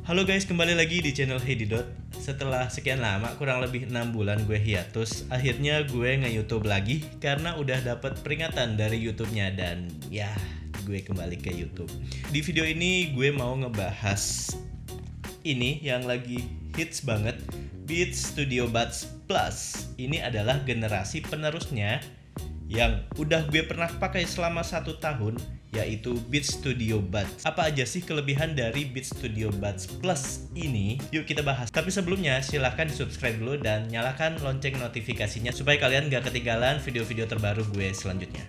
Halo guys, kembali lagi di channel Heididot. Setelah sekian lama, kurang lebih 6 bulan gue hiatus, akhirnya gue nge-YouTube lagi karena udah dapet peringatan dari YouTube-nya dan ya, gue kembali ke YouTube. Di video ini gue mau ngebahas ini yang lagi hits banget, Beats Studio Buds Plus. Ini adalah generasi penerusnya yang udah gue pernah pakai selama 1 tahun, yaitu Beats Studio Buds. Apa aja sih kelebihan dari Beats Studio Buds Plus ini? Yuk kita bahas. Tapi sebelumnya silahkan subscribe dulu dan nyalakan lonceng notifikasinya supaya kalian gak ketinggalan video-video terbaru gue selanjutnya.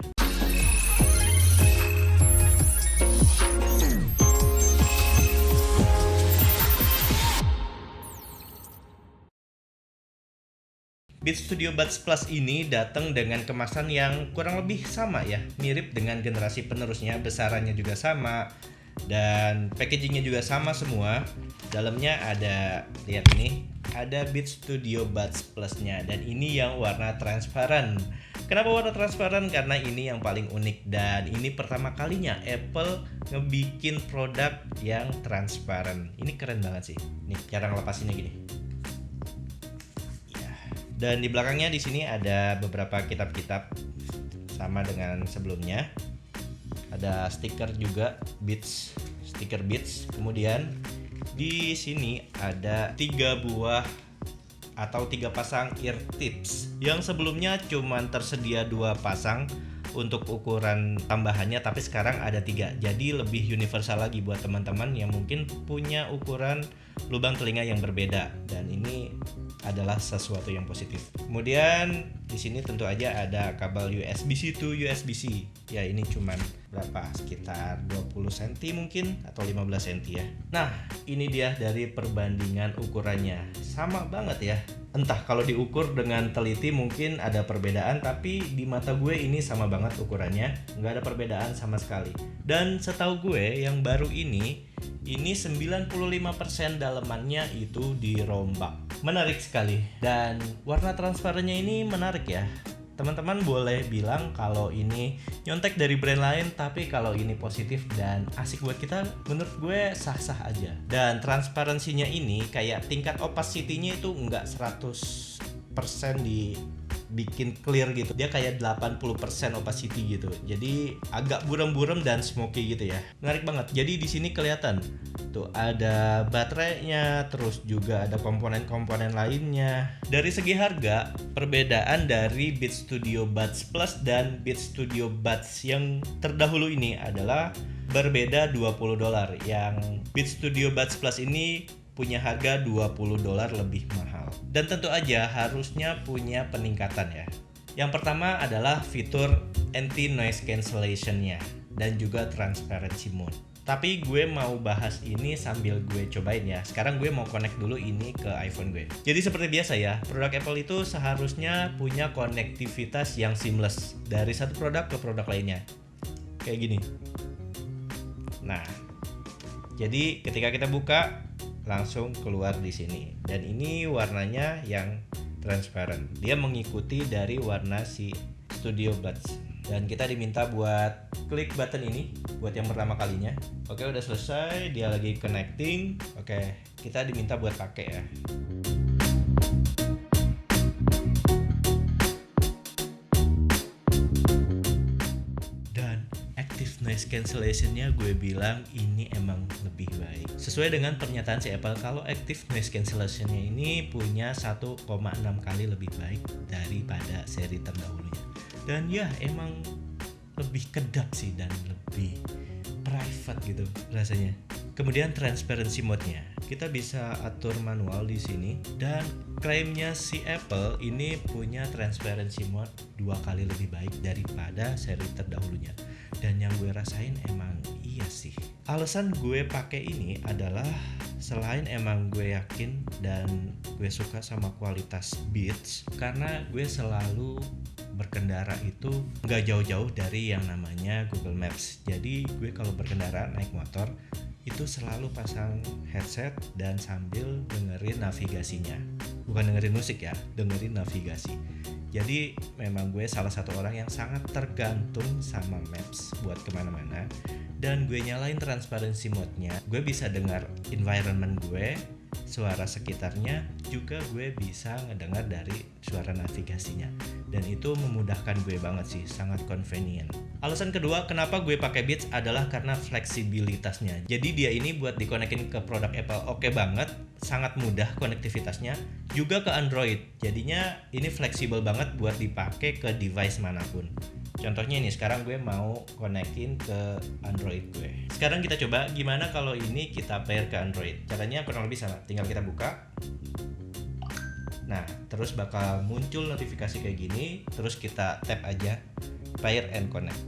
Beats Studio Buds Plus ini datang dengan kemasan yang kurang lebih sama ya, mirip dengan generasi penerusnya, besarannya juga sama dan packagingnya juga sama semua. Dalamnya ada, lihat ini, ada Beats Studio Buds Plus-nya dan ini yang warna transparan. Kenapa warna transparan? Karena ini yang paling unik dan ini pertama kalinya Apple ngebikin produk yang transparan. Ini keren banget sih. Nih, cara ngelepasinnya gini. Dan di belakangnya di sini ada beberapa kitab-kitab sama dengan sebelumnya. Ada stiker juga Beats, stiker Beats. Kemudian di sini ada 3 buah atau 3 pasang ear tips. Yang sebelumnya cuma tersedia 2 pasang untuk ukuran tambahannya, tapi sekarang ada 3. Jadi lebih universal lagi buat teman-teman yang mungkin punya ukuran lubang telinga yang berbeda, dan ini adalah sesuatu yang positif. Kemudian di sini tentu aja ada kabel USB-C to USB-C. Ya ini cuman berapa? Sekitar 20 cm mungkin atau 15 cm ya. Nah, ini dia dari perbandingan ukurannya. Sama banget ya. Entah kalau diukur dengan teliti mungkin ada perbedaan, tapi di mata gue ini sama banget ukurannya, nggak ada perbedaan sama sekali. Dan setahu gue yang baru ini 95% dalemannya itu dirombak. Menarik sekali. Dan warna transparannya ini menarik ya. Teman-teman boleh bilang kalau ini nyontek dari brand lain, tapi kalau ini positif dan asik buat kita, menurut gue sah-sah aja. Dan transparansinya ini kayak tingkat opacity-nya itu enggak 100% dibikin clear gitu. Dia kayak 80% opacity gitu. Jadi agak buram-buram dan smoky gitu ya. Menarik banget. Jadi di sini kelihatan tuh ada baterainya, terus juga ada komponen-komponen lainnya. Dari segi harga, perbedaan dari Beats Studio Buds Plus dan Beats Studio Buds yang terdahulu ini adalah berbeda $20. Yang Beats Studio Buds Plus ini punya harga $20 lebih mahal. Dan tentu aja harusnya punya peningkatan ya. Yang pertama adalah fitur anti noise cancellation-nya dan juga transparency mode. Tapi gue mau bahas ini sambil gue cobain ya. Sekarang gue mau connect dulu ini ke iPhone gue. Jadi seperti biasa ya, produk Apple itu seharusnya punya konektivitas yang seamless dari satu produk ke produk lainnya. Kayak gini. Nah, jadi ketika kita buka langsung keluar di sini. Dan ini warnanya yang transparan. Dia mengikuti dari warna si Studio Buds. Dan kita diminta buat klik button ini buat yang pertama kalinya. Oke, udah selesai, dia lagi connecting. Oke, kita diminta buat pakai ya. Dan active noise cancellation-nya gue bilang ini emang lebih baik. Sesuai dengan pernyataan si Apple, kalau active noise cancellation-nya ini punya 1,6 kali lebih baik daripada seri terdahulunya. Dan ya emang lebih kedap sih dan lebih private gitu rasanya. Kemudian transparency mode-nya, kita bisa atur manual di sini, dan klaimnya si Apple ini punya transparency mode 2 kali lebih baik daripada seri terdahulunya. Dan yang gue rasain emang iya sih. Alasan gue pakai ini adalah selain emang gue yakin dan gue suka sama kualitas Beats, karena gue selalu berkendara itu nggak jauh-jauh dari yang namanya Google Maps. Jadi gue kalau berkendara naik motor itu selalu pasang headset dan sambil dengerin navigasinya. bukan dengerin musik ya, dengerin navigasi. Jadi memang gue salah satu orang yang sangat tergantung sama Maps buat kemana-mana. Dan gue nyalain transparency mode-nya, gue bisa dengar environment gue, suara sekitarnya, juga gue bisa ngedengar dari suara navigasinya. Dan itu memudahkan gue banget sih, sangat convenient. Alasan kedua kenapa gue pakai Beats adalah karena fleksibilitasnya. Jadi dia ini buat dikonekin ke produk Apple oke banget, sangat mudah konektivitasnya, juga ke Android. Jadinya ini fleksibel banget buat dipakai ke device manapun. Contohnya ini sekarang gue mau konekin ke Android gue. Sekarang kita coba gimana kalau ini kita pair ke Android. Caranya kurang lebih sama, tinggal kita buka. Nah, terus bakal muncul notifikasi kayak gini, terus kita tap aja pair and connect.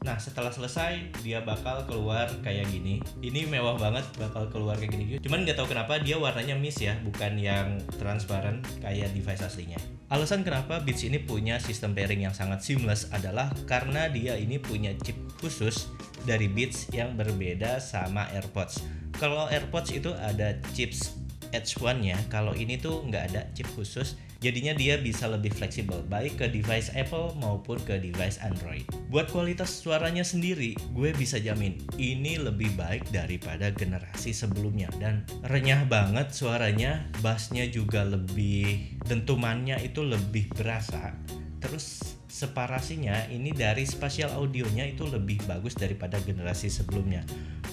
Nah, setelah selesai dia bakal keluar kayak gini. Ini mewah banget, bakal keluar kayak gini. Cuman nggak tahu kenapa dia warnanya mist ya, bukan yang transparan kayak device aslinya. Alasan kenapa Beats ini punya sistem pairing yang sangat seamless adalah karena dia ini punya chip khusus dari Beats yang berbeda sama AirPods. Kalau AirPods itu ada chips H1-nya, kalau ini tuh nggak ada chip khusus. Jadinya dia bisa lebih fleksibel baik ke device Apple maupun ke device Android. Buat kualitas suaranya sendiri, gue bisa jamin ini lebih baik daripada generasi sebelumnya. Dan renyah banget suaranya, bassnya juga lebih, dentumannya itu lebih berasa. Terus separasinya ini dari spatial audionya itu lebih bagus daripada generasi sebelumnya.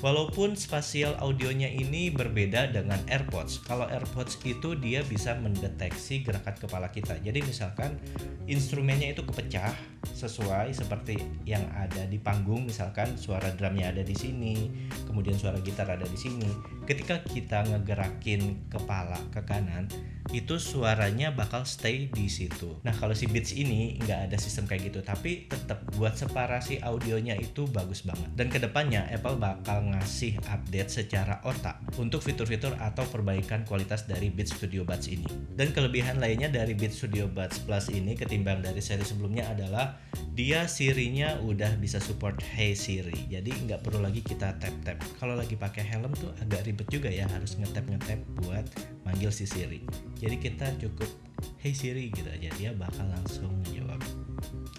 Walaupun spatial audionya ini berbeda dengan AirPods. Kalau AirPods itu dia bisa mendeteksi gerakan kepala kita. Jadi misalkan instrumennya itu kepecah sesuai seperti yang ada di panggung, misalkan suara drumnya ada di sini, kemudian suara gitar ada di sini. Ketika kita ngegerakin kepala ke kanan, itu suaranya bakal stay di situ. Nah, kalau si Beats ini nggak ada sistem kayak gitu, tapi tetap buat separasi audionya itu bagus banget. Dan kedepannya Apple bakal ngasih update secara otak untuk fitur-fitur atau perbaikan kualitas dari Beats Studio Buds ini. Dan kelebihan lainnya dari Beats Studio Buds Plus ini ketimbang dari seri sebelumnya adalah dia Siri-nya udah bisa support Hey Siri. Jadi nggak perlu lagi kita tap-tap. Kalau lagi pakai helm tuh agak ribet juga ya, harus ngetap-ngetap buat manggil si Siri. Jadi kita cukup Hey Siri gitu aja, dia bakal langsung menjawab.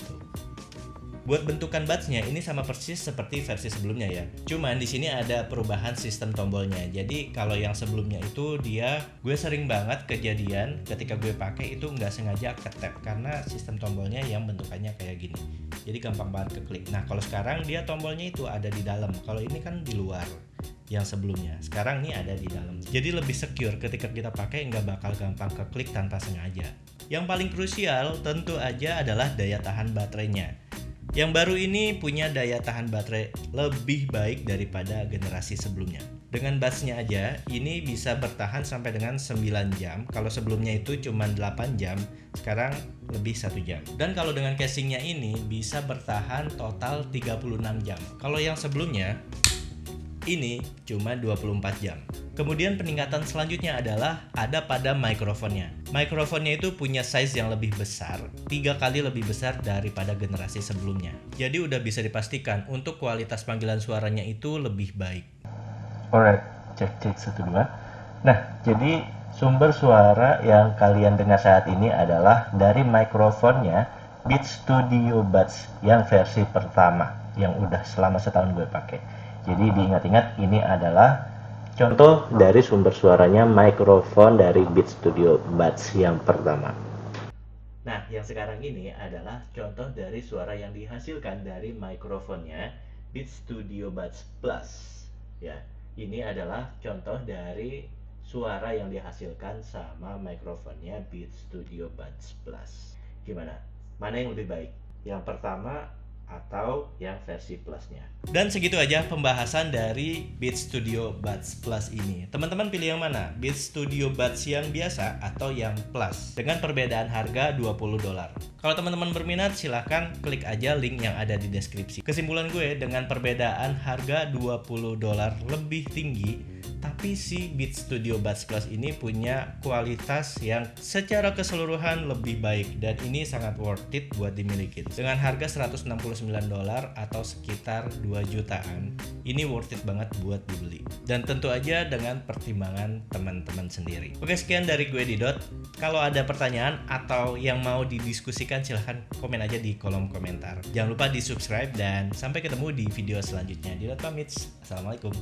Tuh. Buat bentukan buds-nya ini sama persis seperti versi sebelumnya ya. Cuman di sini ada perubahan sistem tombolnya. Jadi kalau yang sebelumnya itu gue sering banget kejadian ketika gue pakai itu nggak sengaja ketap karena sistem tombolnya yang bentukannya kayak gini. Jadi gampang banget keklik. Nah, kalau sekarang dia tombolnya itu ada di dalam. Kalau ini kan di luar yang sebelumnya. Sekarang ini ada di dalam. Jadi lebih secure ketika kita pakai, nggak bakal gampang keklik tanpa sengaja. Yang paling krusial tentu aja adalah daya tahan baterainya. Yang baru ini punya daya tahan baterai lebih baik daripada generasi sebelumnya. Dengan buds-nya aja, ini bisa bertahan sampai dengan 9 jam. Kalau sebelumnya itu cuma 8 jam, sekarang lebih 1 jam. Dan kalau dengan casingnya ini bisa bertahan total 36 jam. Kalau yang sebelumnya, ini cuma 24 jam. Kemudian peningkatan selanjutnya adalah ada pada mikrofonnya. Mikrofonnya itu punya size yang lebih besar, 3 kali lebih besar daripada generasi sebelumnya. Jadi udah bisa dipastikan untuk kualitas panggilan suaranya itu lebih baik. Alright, cek 1 2. Nah, jadi sumber suara yang kalian dengar saat ini adalah dari mikrofonnya Beats Studio Buds yang versi pertama yang udah selama setahun gue pakai. Jadi diingat-ingat ini adalah contoh dari sumber suaranya mikrofon dari Beats Studio Buds yang pertama. Nah, yang sekarang ini adalah contoh dari suara yang dihasilkan dari mikrofonnya Beats Studio Buds Plus. Ya, ini adalah contoh dari suara yang dihasilkan sama mikrofonnya Beats Studio Buds Plus. Gimana? Mana yang lebih baik? Yang pertama atau yang versi plusnya? Dan segitu aja pembahasan dari Beats Studio Buds Plus ini. Teman-teman pilih yang mana? Beats Studio Buds yang biasa atau yang plus? Dengan perbedaan harga $20. Kalau teman-teman berminat silahkan klik aja link yang ada di deskripsi. Kesimpulan gue dengan perbedaan harga $20 lebih tinggi tapi si Beats Studio Buds Plus ini punya kualitas yang secara keseluruhan lebih baik dan ini sangat worth it buat dimiliki. Dengan harga $169 atau sekitar 2 jutaan, ini worth it banget buat dibeli. Dan tentu aja dengan pertimbangan teman-teman sendiri. Oke, sekian dari gue Didot. Kalau ada pertanyaan atau yang mau didiskusikan silahkan komen aja di kolom komentar. Jangan lupa di subscribe dan sampai ketemu di video selanjutnya. Didot pamit. Assalamualaikum.